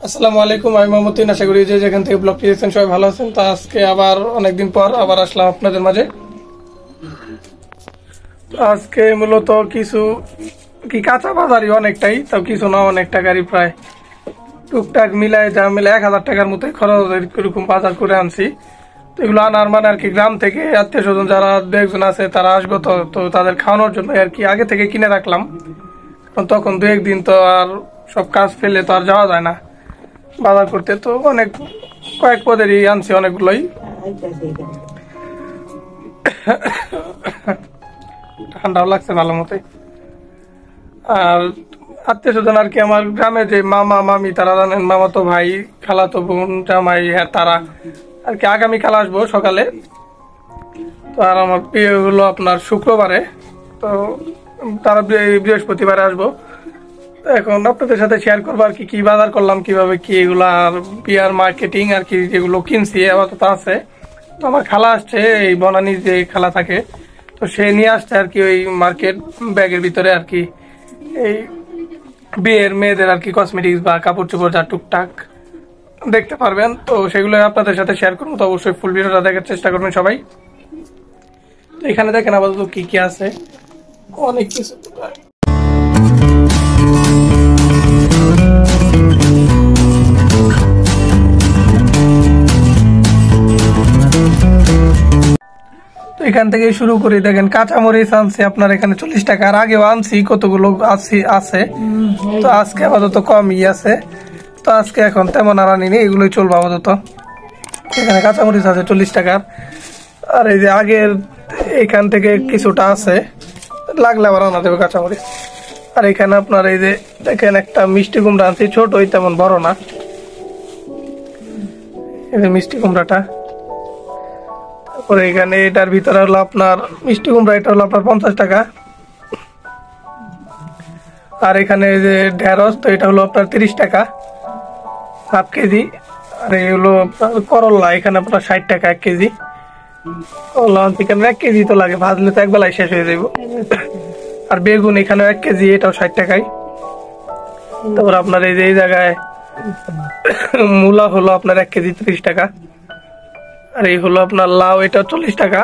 আসসালামু আলাইকুম, আমি মোহাম্মদ। আশা করি যে যেখান থেকে ব্লগটি দেখছেন সবাই ভালো আছেন। তো আজকে আবার অনেকদিন পর আবার আসলাম আপনাদের মাঝে। আজকে মূলত কিছু কাঁচা বাজারই অনেকটাই, তাও কিছু না, অনেক টাকারই, প্রায় টুকটাক মিলায় যা মিলে 1000 টাকার মতো খরচ এরকম বাজার করে আনছি। তো এগুলো আনার মানে আর কি গ্রাম থেকে আত্মীয় স্বজন যারা দু একজন আছে তারা আসবো, তো তাদের খাওয়ানোর জন্য আর কি আগে থেকে কিনে রাখলাম। কারণ তখন দু একদিন তো আর সব কাজ ফেলে তো আর যাওয়া যায় না বাজার করতে। তো অনেক কয়েক পদেরই আনছি, অনেকগুলোই। ঠান্ডাও লাগছে ভালো মতোই। আর আত্মীয় স্বজন আর কি আমার গ্রামে যে মামা মামি তারা জানেন, মামাতো ভাই, খালাতো বোন, জামাই, হ্যাঁ তারা আর কি আগামীকাল আসবো সকালে। তো আর আমার বিয়ে হলো আপনার শুক্রবারে, তো তারা বৃহস্পতিবারে আসবো। এখন আপনাদের সাথে শেয়ার করবো আর কি বাজার করলাম, কিভাবে কি এগুলো, আর বিয়ার মার্কেটিং আর কি যেগুলো কিনছি আপাতত আছে। তো আমার খালা আসছে, এই বনানী যে খালা থাকে, তো সে নিয়ে আসছে আর কি ওই মার্কেট ব্যাগের ভিতরে আর কি এই বিয়ের মেয়েদের আর কি কসমেটিক্স বা কাপড় চোপড় যা টুকটাক দেখতে পারবেন। তো সেগুলো আপনাদের সাথে শেয়ার করবো, তো অবশ্যই ফুল ভিডিওটা দেখার চেষ্টা করবেন সবাই। তো এখানে দেখেন আপাতত কি কি আছে, অনেক কিছু। তো এখান থেকে শুরু করি, দেখেন কাঁচামরিচ আনছি আপনার এখানে 40 টাকা। আর আগেও আনছি কতগুলো আছে, তো আজকে আপাতত কমই আছে। তো আজকে এখন তেমন আর আনিনি, এগুলোই চলবো আপাতত। এখানে কাঁচামরিচ আছে 40 টাকার। আর এই যে আগের এখান থেকে কিছুটা আছে, লাগলে আবার আনা দেবে কাঁচামরিচ। আর এখানে আপনার এই যে দেখেন একটা মিষ্টি কুমড়া আনছি, ছোট, তেমন বড় না। এই যে মিষ্টি কুমড়াটা। তারপরে এখানে এটার ভিতরে হলো আপনার মিষ্টি কুমড়া, এটা হলো আপনার 50 টাকা। আর এখানে যে ঢেঁড়স, তো এটা হলো আপনার 30 টাকা হাফ কেজি। আর এই হলো করল্লা, এখানে আপনার 60 টাকা 1 কেজি। করল্লা এখানে 1 কেজি তো লাগে, ভাজলে তো একবেলায় শেষ হয়ে যাবে। আর বেগুন এখানে 1 কেজি, এটাও 60 টাকায়। তারপর আপনার এই যে এই জায়গায় মূলা হলো আপনার 1 কেজি 30 টাকা। আর এই হলো আপনার লাউ, এটা 40 টাকা।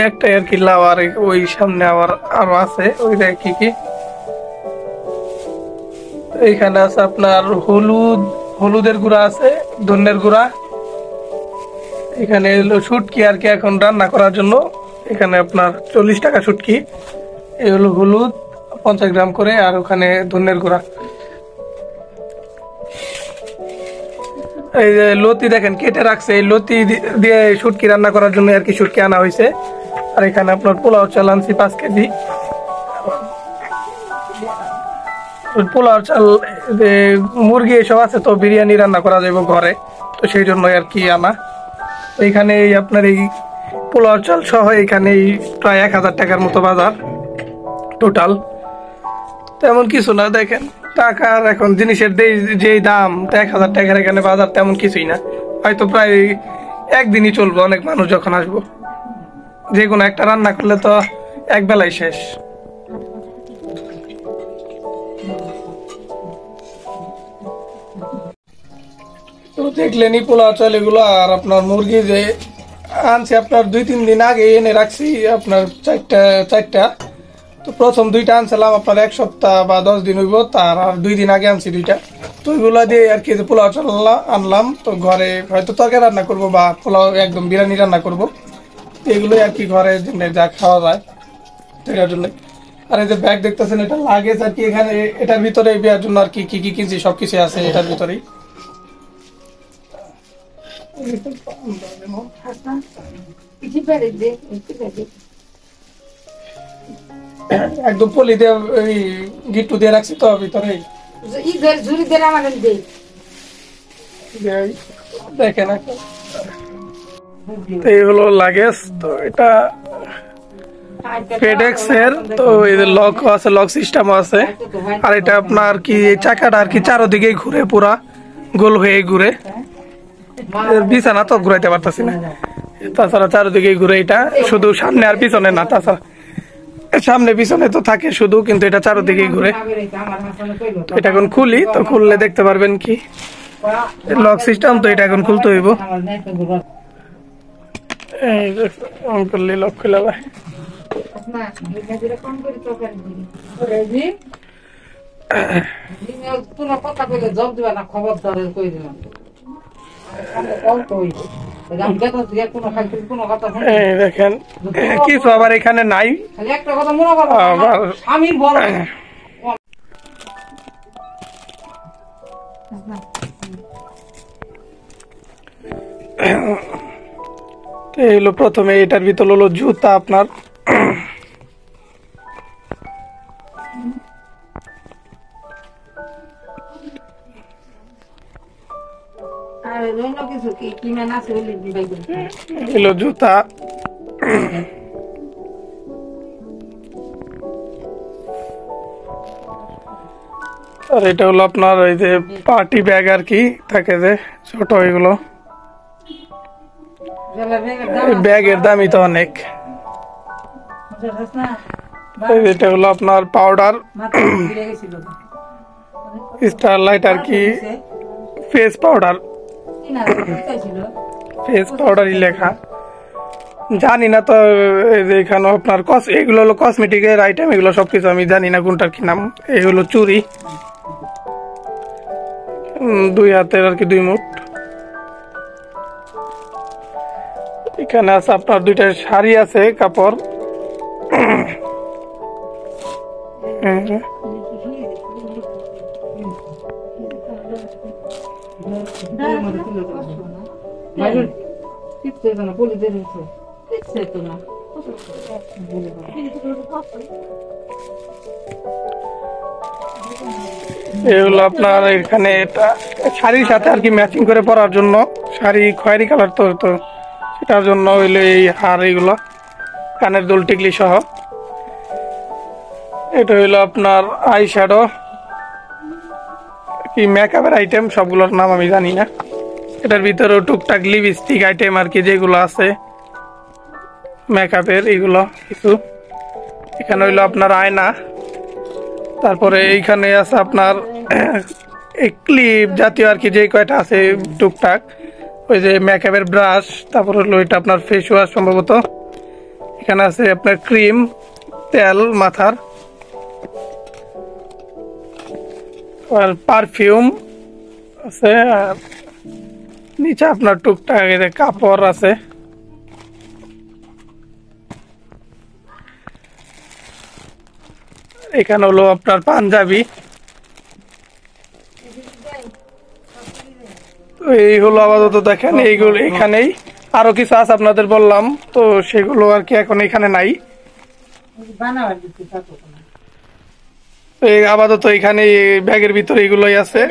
একটাই আর কি লাউ, আর ওই সামনে আবার আরো আছে, ওই দেখ কি কি। এইখানে আছে আপনার হলুদের গুঁড়া আছে, ধনের গুঁড়া। এখানে হলো শুটকি আর কি এখন রান্না করার জন্য, এখানে আপনার 40 টাকা শুটকি। এই হলো হলুদ 50 গ্রাম করে, আর ওখানে ধনের গুঁড়া। এই যে লতি দেখেন কেটে রাখছে, এই লতি দিয়ে শুটকি রান্না করার জন্য আর কি শুটকি আনা হয়েছে। আর এখানে আপনার পোলাও চাল আনছি 5 কেজি। পোলাও চাল মুরগি এসব আছে, তো বিরিয়ানি রান্না করা যাবে ঘরে, তো সেই জন্য আর কি আনা। এইখানে আপনার এই পোলাও চাল সহ এখানে প্রায় 1000 টাকার মতো বাজার টোটাল। তেমন কিছু না, দেখেন টাকার এখন জিনিসের যে দাম, তো 1000 টাকার এখানে বাজার তেমন কিছুই না। হয়তো প্রায় একদিনই চলবো, অনেক মানুষ যখন আসবো। যে কোনো একটা রান্না করলে তো এক বেলায় শেষ। তো দেখলেনই পোলাও চাল এগুলো। আর আপনার মুরগি যে আনছি আপনার 2-3 দিন আগে এনে রাখছি আপনার চারটা। তো প্রথম 2টা আনছিলাম আপনার 1 সপ্তাহ বা 10 দিন হইব, তার আর 2 দিন আগে আনছি 2টা। তো ওইগুলো দিয়ে আর কি পোলাও চাল আনলাম। তো ঘরে হয়তো তরকারি রান্না করবো বা পোলাও একদম বিরিয়ানি রান্না করবো, এগুলোই আর কি ঘরে যা খাওয়া যায় এটার জন্য। আর এই যে ব্যাগ দেখতেছেন, এটা লাগেজ আর কি। এখানে এটার ভিতরে বিয়ার জন্য আর কি কি কিনছি সবকিছু আছে এটার ভিতরেই। একদম পলি দিয়ে ওই গিট্টু দিয়ে রাখছি তো ভিতরে। দেখেন এই হলো লাগেজ। তো এটা ফেডেক্স এর, তো এই যে লক আছে, লক সিস্টেম আছে। আর এটা আপনার কি চাকাটা আর কি চারদিকেই ঘুরে, পুরা গোল হয়ে ঘুরে। বিছানা তো ঘুরাইতে পারতাছি না, তাছাড়া চারদিকেই ঘুরে। এটা শুধু সামনে আর পিছনে না, তাছাড়া সামনে পিছনে তো থাকে শুধু, কিন্তু এটা চারদিকে ঘুরে। তো এটা এখন খুলি, তো খুললে দেখতে পারবেন কি লক সিস্টেম। তো এটা এখন খুলতে হইব, এই যে অন করলে লক খুলে যায়। দেখেন কিছু আবার এখানে নাই। এলো প্রথমে এটার ভিতর হলো জুতা আপনার। এলো জুতা, আর এটা হলো আপনার ওই যে পার্টি ব্যাগ আর কি থাকে যে ছোট, এগুলো ব্যাগের দামই তো অনেক। এটা হলো আপনার পাউডার স্টারলাইট আর কি, ফেস পাউডার, ফেস পাউডারই লেখা, জানি না তো। এখানে আপনার এগুলো হলো কসমেটিকের আইটেম, এগুলো সবকিছু আমি জানি না কোনটার কি নাম। এই হলো চুড়ি, 2 হাতের আর কি 2 মুঠ। এখানে আছে আপনার 2টা শাড়ি আছে কাপড়। এগুলো আপনার এখানে এটা শাড়ির সাথে আর কি ম্যাচিং করে পরার জন্য, শাড়ি খয়েরি কালার তো, তো সেটার জন্য হইলো এই হার, এগুলো কানের দুল টিকলি সহ। এটা হইলো আপনার আই শ্যাডো কি মেকআপের আইটেম, সবগুলোর নাম আমি জানি না। এটার ভিতরেও টুকটাক লিপস্টিক আইটেম আর কি যেগুলো আছে মেকআপের, এগুলো কিছু। এখানে হইলো আপনার আয়না, তারপরে এইখানে আছে আপনার ক্লিপ জাতীয় আর কি যে কয়টা আছে টুকটাক, ওই যে মেকআপের ব্রাশ, তারপর হলো এটা আপনার ফেস ওয়াশ সম্ভবত। এখানে আছে আপনার ক্রিম, তেল মাথার, আর পারফিউম আছে। আর নিচে আপনার টুকটাক কাপড় আছে। এখানে হলো আপনার পাঞ্জাবি। এই হলো আপাতত দেখেন এইগুলো এখানেই, আরো কিছু আছে আপনাদের বললাম, তো সেগুলো আর কি এখন এখানে নাই। আপাতত এখানে ব্যাগের ভিতরে এগুলোই আছে।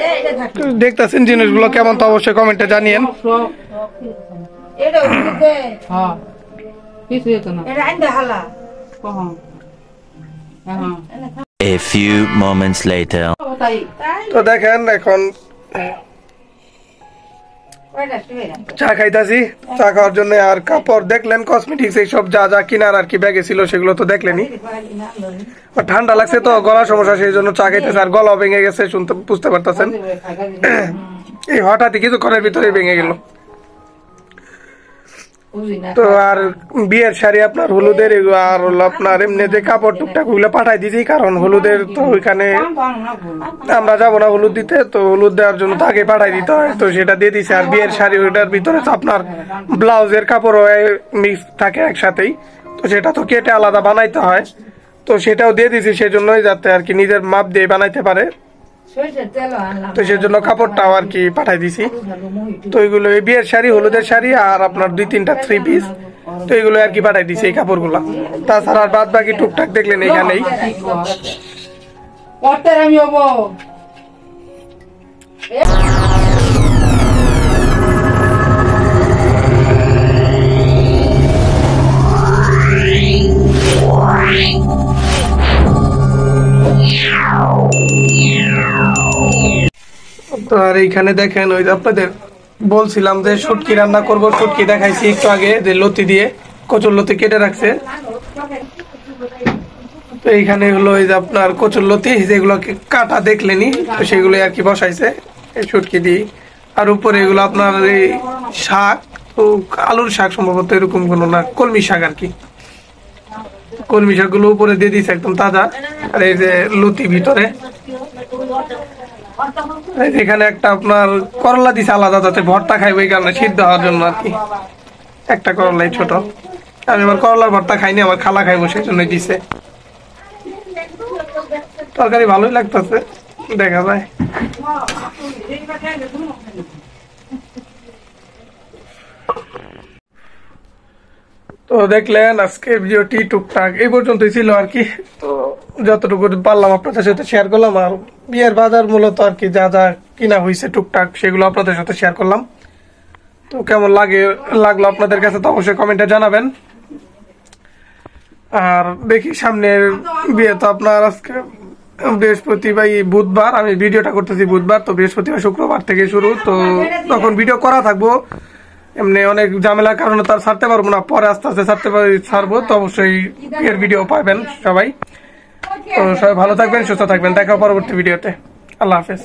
দেখতেছেন জিনিসগুলো কেমন, তো অবশ্যই কমেন্টে জানিয়েন। A few moments later. তো দেখেন এখন চা খাইতাছি, চা খাওয়ার জন্য। আর কাপড় দেখলেন, কসমেটিক্স এইসব যা যা কিনার আর কি ব্যাগে ছিল সেগুলো তো দেখলেনি। ঠান্ডা লাগছে তো, গলার সমস্যা, সেই জন্য চা খাইতেছে। আর গলা ভেঙে গেছে, শুনতে বুঝতে পারতেছেন। এই হঠাৎই কিছুক্ষণের ভিতরে ভেঙে গেল। তো আর বিয়ের শাড়ি আপনার হলুদের, আর হলো আপনার এমনি যে কাপড় টুকটাক ওগুলো পাঠাই দিয়েছি, কারণ হলুদের তো ওইখানে আমরা যাবো না হলুদ দিতে, তো হলুদ দেওয়ার জন্য তো আগে পাঠাই দিতে হয়, তো সেটা দিয়ে দিছে। আর বিয়ের শাড়ি ওইটার ভিতরে তো আপনার ব্লাউজের কাপড় মিক্স থাকে একসাথেই, তো সেটা তো কেটে আলাদা বানাইতে হয়, তো সেটাও দিয়ে দিছি সেজন্যই, যাতে আর কি নিজের মাপ দিয়ে বানাইতে পারে। তো সেজন্য কাপড়টাও আর কি পাঠাই দিছি। তো এগুলো এই বিয়ের শাড়ি, হলুদের শাড়ি, আর আপনার 2-3টা 3 পিস, তো এগুলো আর কি পাঠাই দিছি এই কাপড়গুলা। তাছাড়া আর বাদ বাকি টুকটাক দেখলেন এখানেই। তো আর এইখানে দেখেন ওই যে আপনাদের বলছিলাম যে শুটকি রান্না করব, শুটকি দেখাইছি একটু আগে, যে লতি দিয়ে কচুর লতি কেটে রাখছে। তো এইখানে হলো এই যে আপনার কচুরলতি, যেগুলোকে কাটা দেখলেনি, তো সেগুলো আর কি বসাইছে এই শুটকি দিয়ে। আর উপরে এগুলো আপনার এই শাক, তো আলুর শাক সম্ভবত, এরকম কোনো না, কলমি শাক আর কি। কলমি শাক গুলো উপরে দিয়ে দিচ্ছে একদম তাজা। আর এই যে লতি ভিতরে, এখানে একটা আপনার করলা দিছে আলাদা, যাতে ভর্তা খাইবে এই কারণে, সিদ্ধ হওয়ার জন্য আর কি। একটা করলাই ছোট, আমি আমার করলার ভর্তা খাইনি, আমার খালা খাইবো সেই জন্যই দিছে। তরকারি ভালোই লাগতেছে, দেখা যায়। তো দেখলেন আজকে ভিডিওটি টুকটাক এই পর্যন্তই ছিল আর কি। তো যতটুকু পারলাম আপনাদের সাথে শেয়ার করলাম। আর বিয়ের বাজার মূলত আর কি যা যা কিনা হয়েছে টুকটাক, সেগুলো আপনাদের সাথে শেয়ার করলাম। তো কেমন লাগলো আপনাদের কাছে, তো অবশ্যই কমেন্টে জানাবেন। আর দেখি সামনের বিয়ে তো আপনার আজকে বৃহস্পতিবার, বুধবার, আমি ভিডিওটা করতেছি বুধবার, তো বৃহস্পতিবার শুক্রবার থেকে শুরু। তো তখন ভিডিও করা থাকবো, এমনি অনেক ঝামেলার কারণে তার ছাড়তে পারবো না, পরে আস্তে আস্তে ছাড়বো। তো অবশ্যই এর ভিডিও পাবেন সবাই। তো সবাই ভালো থাকবেন, সুস্থ থাকবেন, দেখা পরবর্তী ভিডিওতে। আল্লাহ হাফেজ।